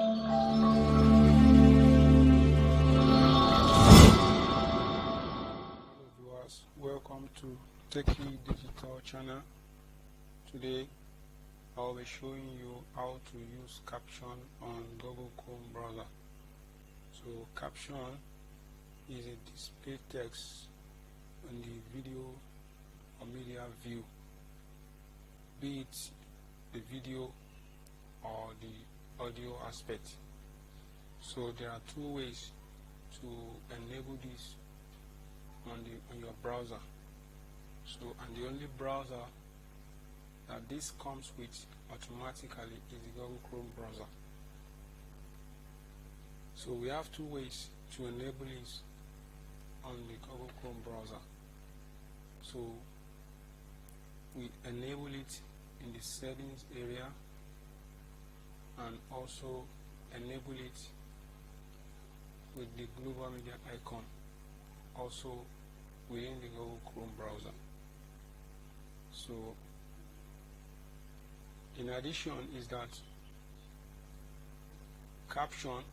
Viewers, welcome to Techie Digital channel. Today I'll be showing you how to use Caption on Google Chrome browser. So Caption is a display text on the video or media view, be it the video or the audio aspect. So there are two ways to enable this on your browser. So, and the only browser that this comes with automatically is the Google Chrome browser. So we have two ways to enable it on the Google Chrome browser. So we enable it in the settings area and also enable it with the global media icon also within the Google Chrome browser. So in addition is that Caption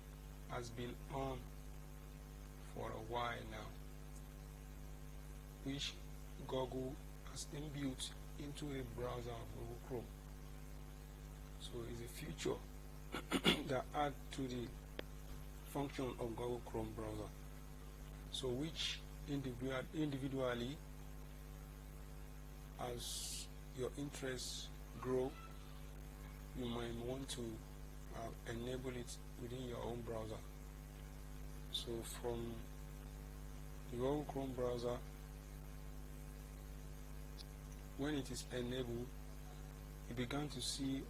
has been on for a while now, which Google has inbuilt into a browser of Google Chrome. So it's a feature that adds to the function of Google Chrome browser. So which individually, as your interests grow, you might want to enable it within your own browser. So from the Google Chrome browser, when it is enabled, you begin to see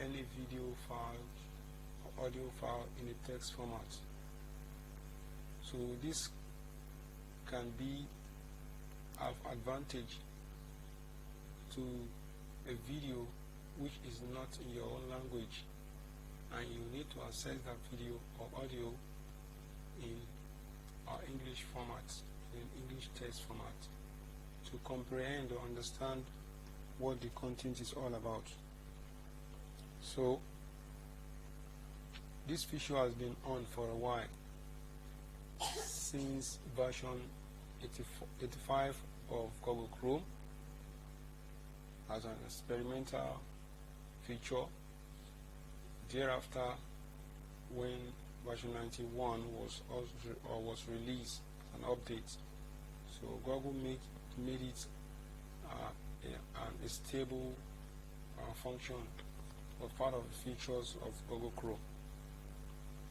any video file or audio file in a text format. So this can be of advantage to a video which is not in your own language, and you need to access that video or audio in our English format, in English text format, to comprehend or understand what the content is all about. So this feature has been on for a while, since version 85 of Google Chrome as an experimental feature. Thereafter, when version 91 was released, an update, so Google made it a stable function or part of the features of Google Chrome.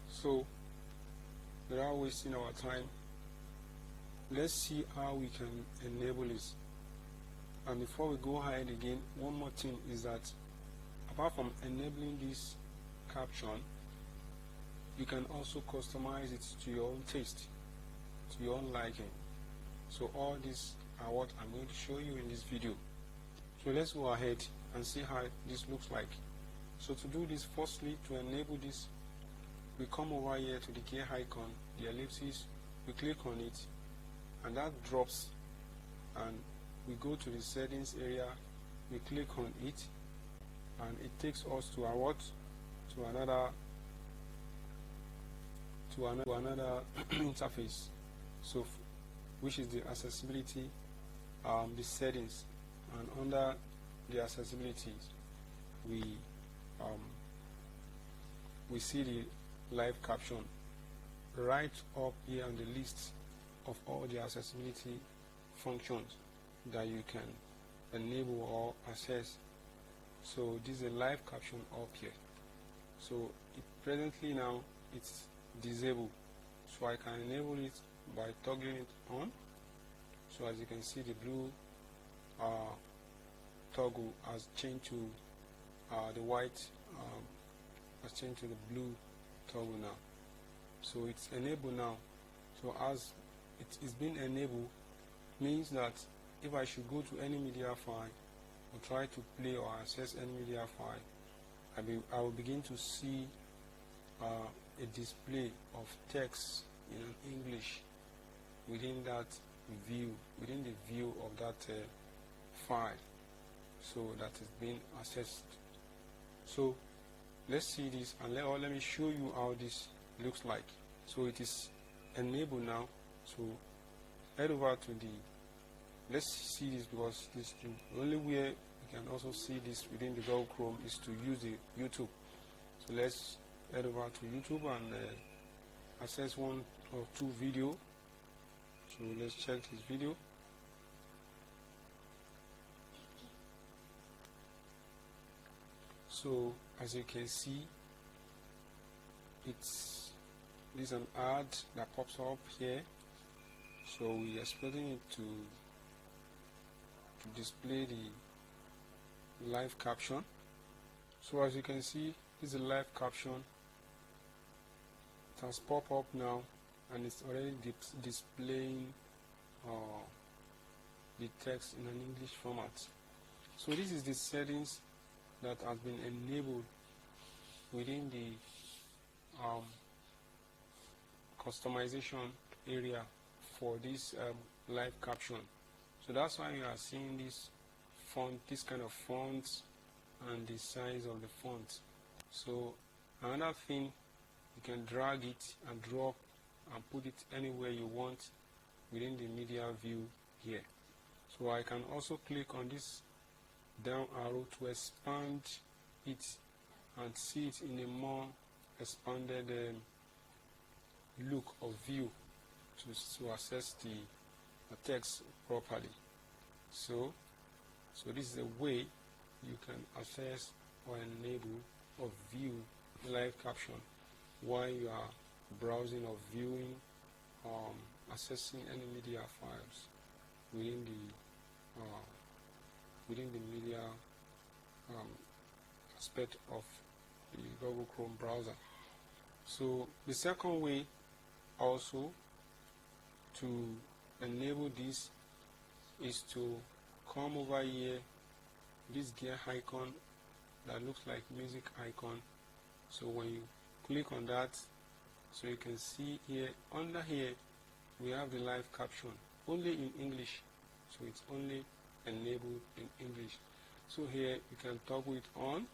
So without wasting our time, let's see how we can enable it. And before we go ahead again, one more thing is that apart from enabling this Caption, you can also customize it to your own taste, to your own liking. So all these are what I'm going to show you in this video. So let's go ahead and see how this looks like. So to do this, firstly, to enable this, we come over here to the gear icon, the ellipsis, we click on it, and that drops, and we go to the settings area, we click on it, and it takes us to our what? To another interface. So which is the accessibility, the settings, and under the accessibility we see the live caption right up here on the list of all the accessibility functions that you can enable or access. So this is a live caption up here. So presently now it's disabled, so I can enable it by toggling it on. So as you can see, the blue toggle has changed to the white, has changed to the blue toggle now. So it's enabled now. So as it is being enabled, means that if I should go to any media file or try to play or access any media file, I will begin to see a display of text in English within that view, within the view of that file, so that is being accessed. So let's see this, and let me show you how this looks like. So it is enabled now. So head over to the, let's see this, because this the only way you can also see this within the Google Chrome is to use the YouTube. So let's head over to YouTube and access one or two video. So let's check this video. So as you can see, this is an ad that pops up here. So we are expecting it to display the live caption. So as you can see, this is a live caption. It has popped up now, and it's already displaying the text in an English format. So this is the settings that has been enabled within the customization area for this live caption. So that's why you are seeing this font, this kind of fonts, and the size of the font. So another thing, you can drag it and drop and put it anywhere you want within the media view here. So I can also click on this down arrow to expand it and see it in a more expanded look or view to access the text properly. So this is a way you can access or enable or view live caption while you are browsing or viewing, accessing any media files within the media aspect of the Google Chrome browser. So the second way also to enable this is to come over here, this gear icon that looks like music icon. So when you click on that, so you can see here, under here we have the live caption only in English, so it's only enabled in English. So here you can toggle it on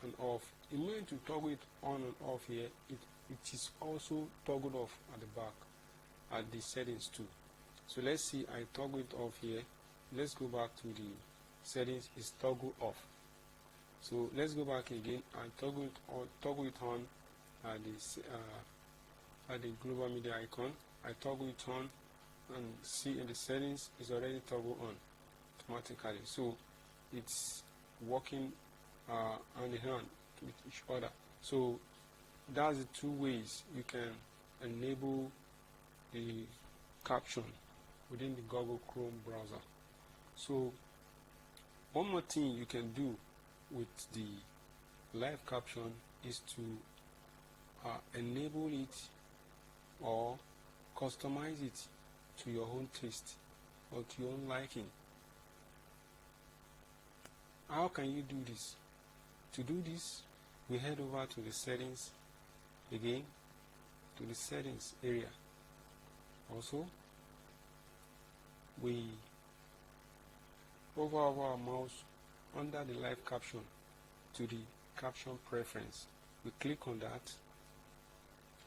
and off. In order to toggle it on and off here, it is also toggled off at the back at the settings too. So let's see, I toggle it off here. Let's go back to the settings, is toggle off. So let's go back again and toggle it on at the global media icon. I toggle it on and see in the settings is already toggled on automatically. So it's working hand in hand with each other. So that's the two ways you can enable the caption within the Google Chrome browser. So one more thing you can do with the live caption is to enable it or customize it to your own taste or to your own liking. How can you do this? To do this, we head over to the settings again, to the settings area. Also, we hover over our mouse under the live caption to the caption preference. We click on that.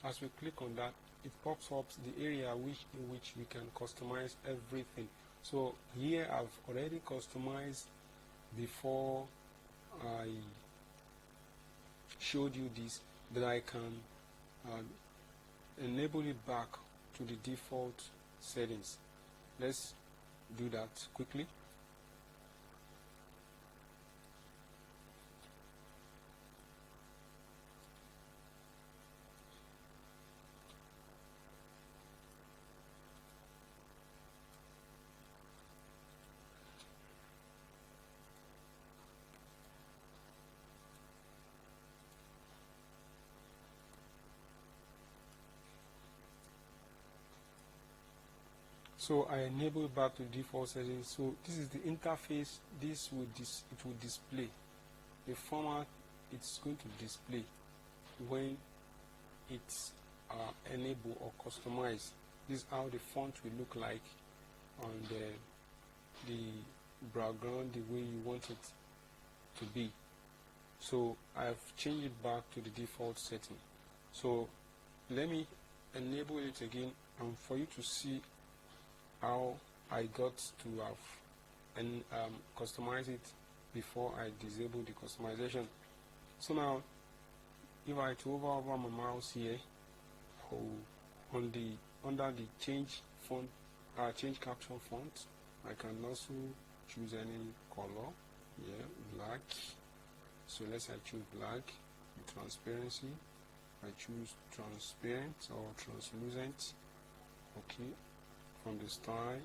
As we click on that, it pops up the area in which we can customize everything. So here I've already customized before I showed you this, that I can enable it back to the default settings. Let's do that quickly. So I enable back to default settings. So this is the interface. It will display the format it's going to display when it's enabled or customized. This is how the font will look like on the background, the way you want it to be. So I've changed it back to the default setting. So let me enable it again, and for you to see how I got to have and customize it before I disable the customization. So now, if I hover over my mouse here, on the under the change font, change caption font, I can also choose any color. Yeah, black. So let's say I choose black. Transparency, I choose transparent or translucent. Okay. From the style,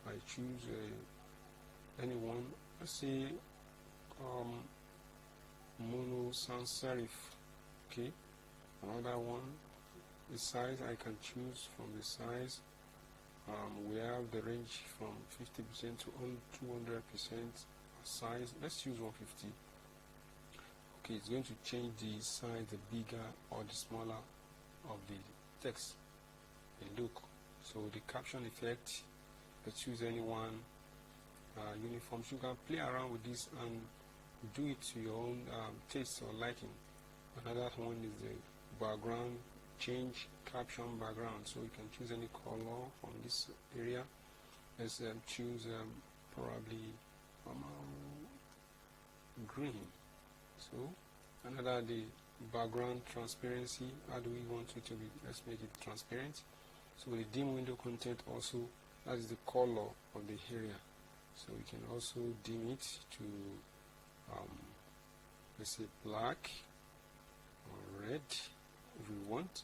I choose any one. Let's say mono sans serif. Okay. Another one. The size, I can choose from the size. We have the range from 50% to 200% size. Let's choose 150. Okay, it's going to change the size, the bigger or the smaller of the text, the look. So the caption effect, let's choose any one. Uniform. So you can play around with this and do it to your own taste or liking. Another one is the background. Change caption background, so you can choose any color from this area. Let's choose probably green. So another, the background transparency. How do we want it to be? Let's make it transparent. So the dim window content also, that is the color of the area. So we can also dim it to let's say black or red if we want.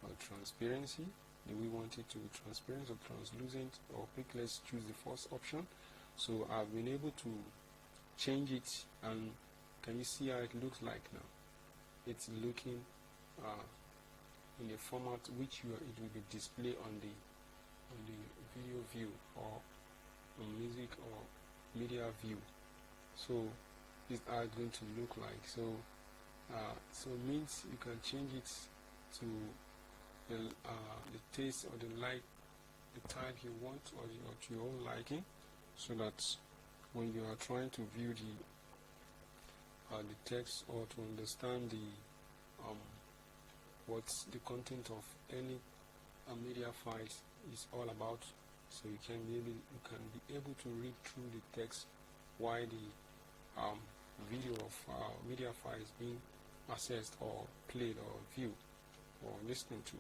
Or transparency, do we want it to be transparent or translucent or opaque? Let's choose the first option. So I've been able to change it, and can you see how it looks like now? It's looking in a format which it will be displayed on the video view or on music or media view. So this is how it's going to look like. So so it means you can change it to the taste or the type you want, or to your own liking, so that when you are trying to view the text or to understand the what's the content of any media files is all about, so you can be able to read through the text while the video of media file is being accessed or played or viewed or listening to.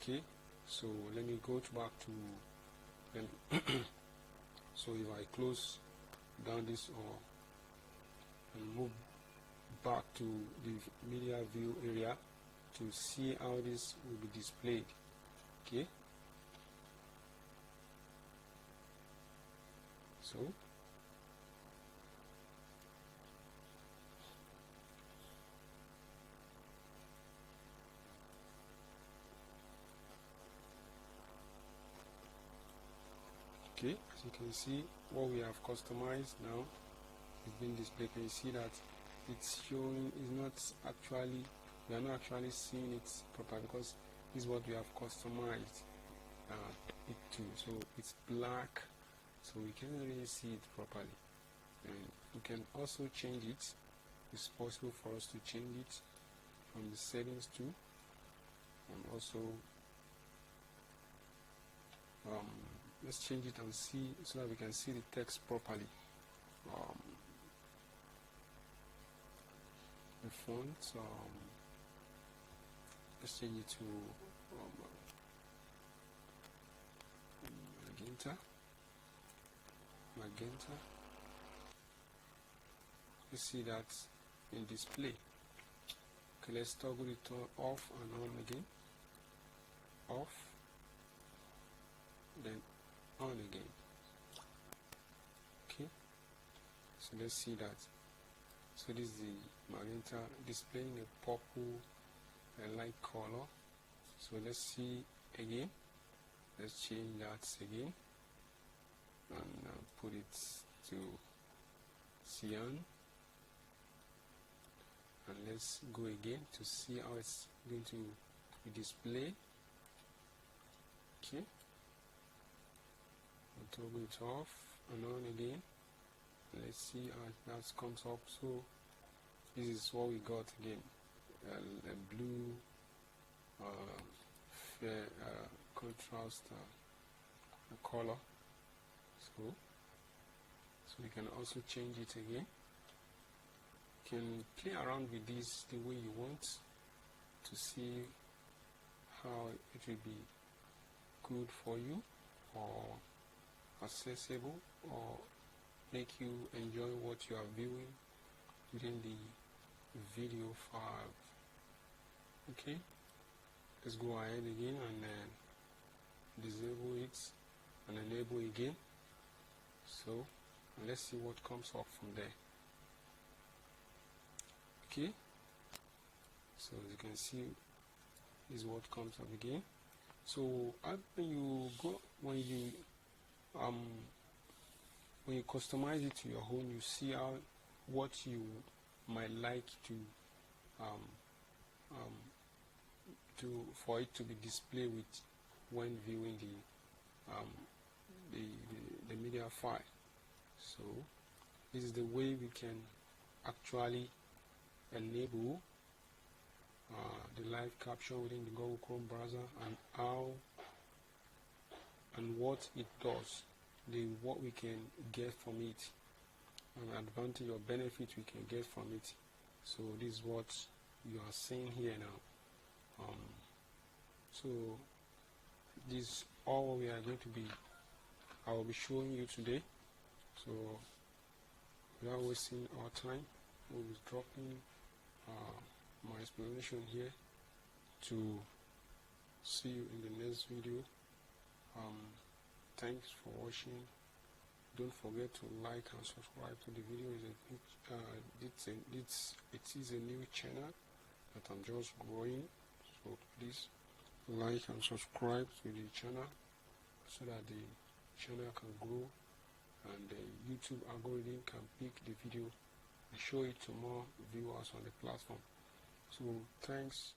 Okay, so let me go back to so if I close down this and move back to the media view area to see how this will be displayed. Okay, so okay, as you can see, what we have customized now is being displayed. Can you see that it's showing, is not actually, we are not actually seeing it properly because this is what we have customized it to. So it's black, so we can't really see it properly. And we can also change it. It's possible for us to change it from the settings too, and also let's change it and see, so that we can see the text properly. The font, let's change it to magenta. You see that in display. Okay, let's toggle it off and on again. Off, then on again. Okay, so let's see that. So this is the magenta displaying a purple light color. So let's see again. Let's change that again and put it to cyan. And let's go again to see how it's going to be displayed. Okay, I'll toggle it off and on again. Let's see how that comes up. So this is what we got again, a blue fair contrast color. So you can also change it again. You can play around with this the way you want to see how it will be good for you, or accessible, or make you enjoy what you are viewing within the video file. Okay, let's go ahead again and disable it and enable again. So let's see what comes up from there. Okay, so as you can see, this is what comes up again. So when you customize it to your own, you see what you might like for it to be displayed with when viewing the media file. So this is the way we can actually enable the live caption within the Google Chrome browser, and what it does, what we can get from it, an advantage or benefit we can get from it. So this is what you are seeing here now. So this is all we are going to be, I will be showing you today. So without wasting our time, we'll be dropping my explanation here to see you in the next video. Thanks for watching. Don't forget to like and subscribe to the video. It is a new channel that I'm just growing, so please like and subscribe to the channel so that the channel can grow and the YouTube algorithm can pick the video and show it to more viewers on the platform. So thanks